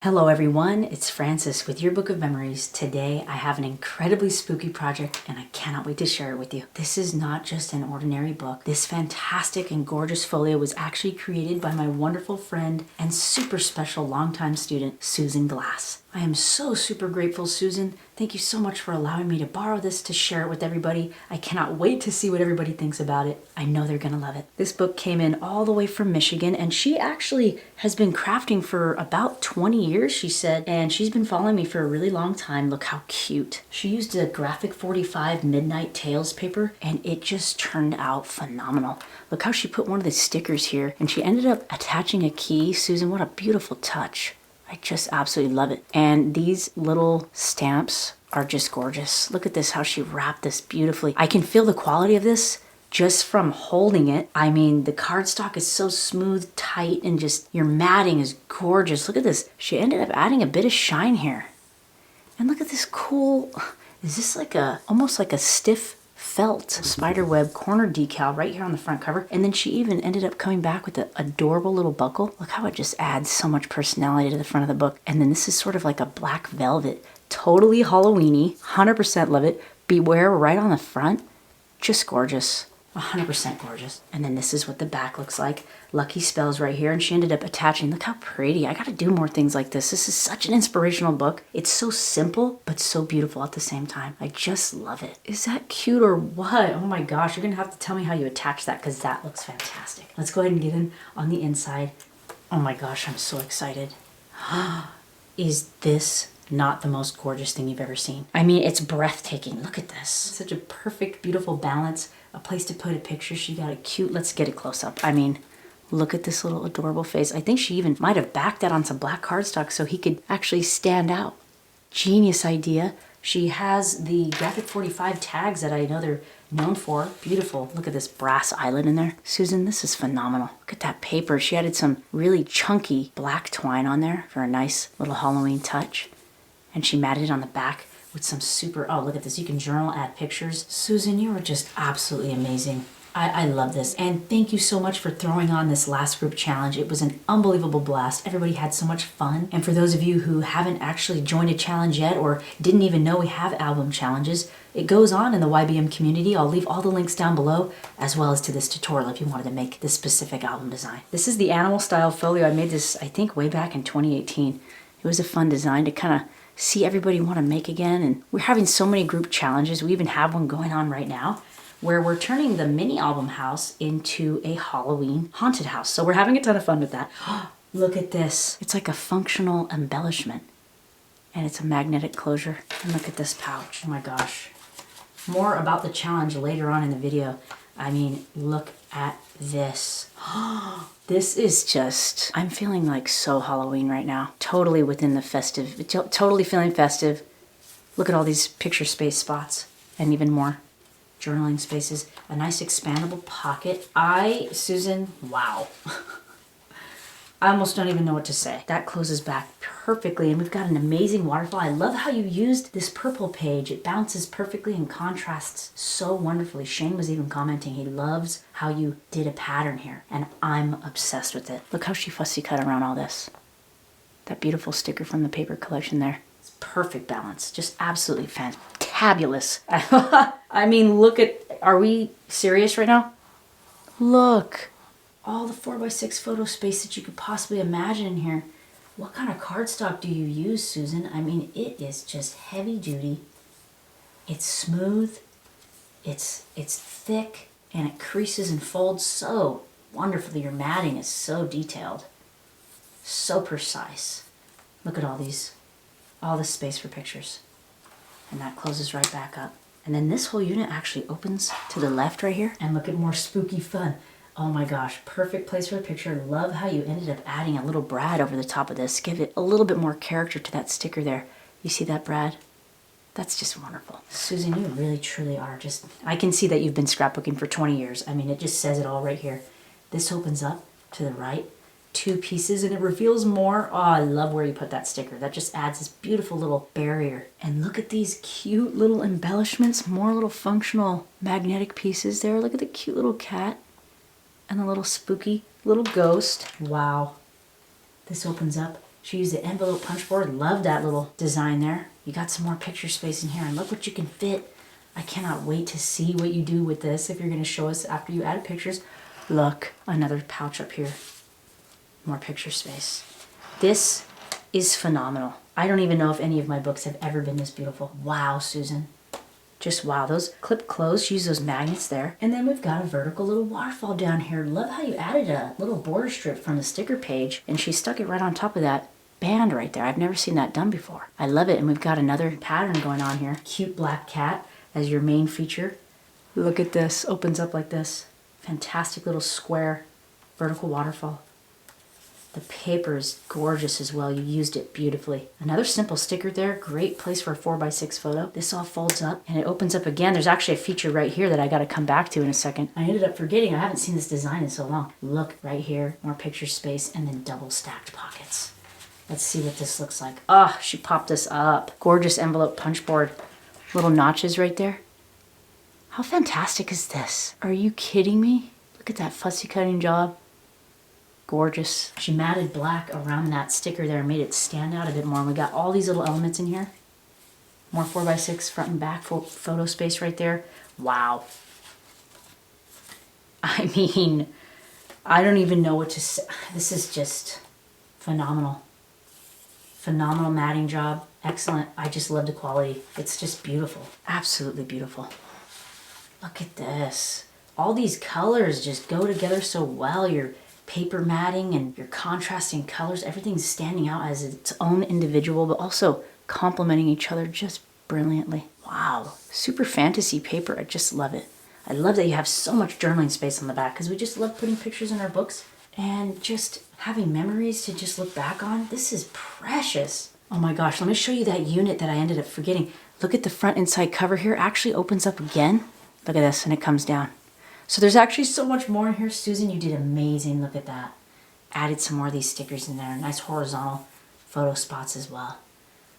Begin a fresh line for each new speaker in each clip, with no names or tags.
Hello everyone, it's Francis with Your Book of Memories. Today I have an incredibly spooky project and I cannot wait to share it with you. This is not just an ordinary book. This fantastic and gorgeous folio was actually created by my wonderful friend and super special longtime student, Susan Glass. I am so super grateful, Susan. Thank you so much for allowing me to borrow this to share it with everybody. I cannot wait to see what everybody thinks about it. I know they're gonna love it. This book came in all the way from Michigan and she actually has been crafting for about 20 years, she said, and she's been following me for a really long time. Look how cute. She used a graphic 45 Midnight Tales paper and it just turned out phenomenal. Look how she put one of the stickers here and she ended up attaching a key. Susan, what a beautiful touch. I just absolutely love it. And these little stamps are just gorgeous. Look at this, how she wrapped this beautifully. I can feel the quality of this just from holding it. I mean, the cardstock is so smooth, tight, and just your matting is gorgeous. Look at this. She ended up adding a bit of shine here. And look at this cool, is this like almost like a stiff felt spiderweb corner decal right here on the front cover. And then she even ended up coming back with an adorable little buckle. Look how it just adds so much personality to the front of the book. And then this is sort of like a black velvet, totally Halloween-y, 100% love it. Beware right on the front, just gorgeous. 100% gorgeous. And then this is what the back looks like. Lucky spells right here. And she ended up attaching, look how pretty. I gotta do more things like this. This is such an inspirational book. It's so simple, but so beautiful at the same time. I just love it. Is that cute or what? Oh my gosh, you're gonna have to tell me how you attach that because that looks fantastic. Let's go ahead and get in on the inside. Oh my gosh, I'm so excited. Is this not the most gorgeous thing you've ever seen? I mean, it's breathtaking. Look at this. Such a perfect, beautiful balance. A place to put a picture. She got it cute. Let's get a close up. I mean, look at this little adorable face. I think she even might have backed that on some black cardstock so he could actually stand out. Genius idea. She has the graphic 45 tags that I know they're known for. Beautiful. Look at this brass eyelet in there. Susan, this is phenomenal. Look at that paper. She added some really chunky black twine on there for a nice little Halloween touch. And she matted it on the back with some super, oh, look at this. You can journal, add pictures. Susan, you were just absolutely amazing. I love this. And thank you so much for throwing on this last group challenge. It was an unbelievable blast. Everybody had so much fun. And for those of you who haven't actually joined a challenge yet or didn't even know we have album challenges, it goes on in the YBM community. I'll leave all the links down below as well as to this tutorial if you wanted to make this specific album design. This is the animal style folio. I made this, I think, way back in 2018. It was a fun design to kind of see everybody want to make again. And we're having so many group challenges. We even have one going on right now where we're turning the mini album house into a Halloween haunted house. So we're having a ton of fun with that. Look at this. It's like a functional embellishment and it's a magnetic closure. And look at this pouch. Oh my gosh. More about the challenge later on in the video. I mean, look at this. This is just, I'm feeling like so Halloween right now. Totally within the festive, totally feeling festive. Look at all these picture space spots and even more journaling spaces. A nice expandable pocket. Susan, wow. I almost don't even know what to say. That closes back perfectly and we've got an amazing waterfall. I love how you used this purple page. It bounces perfectly and contrasts so wonderfully. Shane was even commenting he loves how you did a pattern here and I'm obsessed with it. Look how she fussy cut around all this. That beautiful sticker from the paper collection there. It's perfect balance. Just absolutely fantabulous. I mean, look at, are we serious right now? Look. All the 4x6 photo space that you could possibly imagine in here. What kind of cardstock do you use, Susan? I mean, it is just heavy duty. It's smooth, it's thick, and it creases and folds so wonderfully. Your matting is so detailed, so precise. Look at all this space for pictures. And that closes right back up. And then this whole unit actually opens to the left right here. And look at more spooky fun. Oh my gosh, perfect place for a picture. Love how you ended up adding a little brad over the top of this. Give it a little bit more character to that sticker there. You see that brad? That's just wonderful. Susan, you really truly are just, I can see that you've been scrapbooking for 20 years. I mean, it just says it all right here. This opens up to the right, 2 pieces, and it reveals more. Oh, I love where you put that sticker. That just adds this beautiful little barrier. And look at these cute little embellishments, more little functional magnetic pieces there. Look at the cute little cat. And a little spooky little ghost. Wow. This opens up She used the envelope punch board. Love that little design there. You got some more picture space in here, and look what you can fit. I cannot wait to see what you do with this if you're going to show us after you add pictures. Look, another pouch up here. More picture space. This is phenomenal. I don't even know if any of my books have ever been this beautiful. Wow, Susan. Just wow. Those clip closed, use those magnets there. And then we've got a vertical little waterfall down here. Love how you added a little border strip from the sticker page, and she stuck it right on top of that band right there. I've never seen that done before. I love it. And we've got another pattern going on here. Cute black cat as your main feature. Look at this. Opens up like this. Fantastic little square vertical waterfall. The paper is gorgeous as well. You used it beautifully. Another simple sticker there. Great place for a 4x6 photo. This all folds up and it opens up again. There's actually a feature right here that I got to come back to in a second. I ended up forgetting. I haven't seen this design in so long. Look right here. More picture space and then double stacked pockets. Let's see what this looks like. Ah, she popped this up. Gorgeous envelope punch board. Little notches right there. How fantastic is this? Are you kidding me? Look at that fussy cutting job. Gorgeous. She matted black around that sticker there and made it stand out a bit more. And we got all these little elements in here. More 4x6 front and back photo space right there. Wow. I mean, I don't even know what to say. This is just phenomenal. Phenomenal matting job. Excellent. I just love the quality. It's just beautiful. Absolutely beautiful. Look at this. All these colors just go together so well. Your paper matting and your contrasting colors, everything's standing out as its own individual, but also complementing each other just brilliantly. Wow. Super fantasy paper. I just love it. I love that you have so much journaling space on the back because we just love putting pictures in our books and just having memories to just look back on. This is precious. Oh my gosh, let me show you that unit that I ended up forgetting. Look at the front inside cover here. It actually opens up again. Look at this, and it comes down. So there's actually so much more in here. Susan, you did amazing. Look at that. Added some more of these stickers in there. Nice horizontal photo spots as well.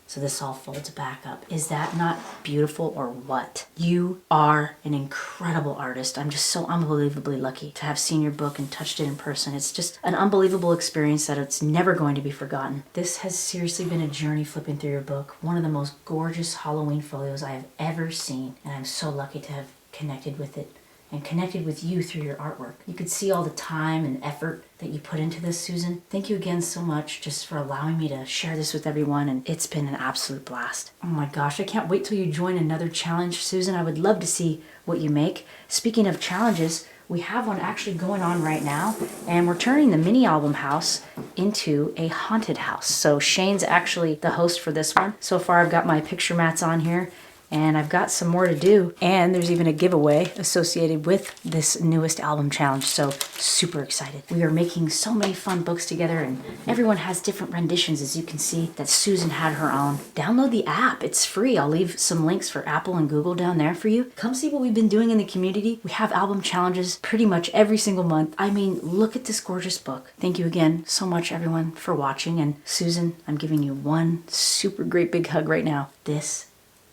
So this all folds back up. Is that not beautiful or what? You are an incredible artist. I'm just so unbelievably lucky to have seen your book and touched it in person. It's just an unbelievable experience that it's never going to be forgotten. This has seriously been a journey flipping through your book. One of the most gorgeous Halloween folios I have ever seen. And I'm so lucky to have connected with it and connected with you through your artwork. You could see all the time and effort that you put into this, Susan. Thank you again so much just for allowing me to share this with everyone, and it's been an absolute blast. Oh my gosh, I can't wait till you join another challenge, Susan. I would love to see what you make. Speaking of challenges, we have one actually going on right now, and we're turning the mini album house into a haunted house. So Shane's actually the host for this one. So far I've got my picture mats on here, and I've got some more to do. And there's even a giveaway associated with this newest album challenge. So super excited. We are making so many fun books together, and everyone has different renditions, as you can see that Susan had her own. Download the app. It's free. I'll leave some links for Apple and Google down there for you. Come see what we've been doing in the community. We have album challenges pretty much every single month. I mean, look at this gorgeous book. Thank you again so much, everyone, for watching. And Susan, I'm giving you one super great big hug right now. This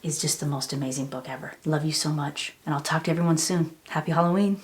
is just the most amazing book ever. Love you so much. And I'll talk to everyone soon. Happy Halloween.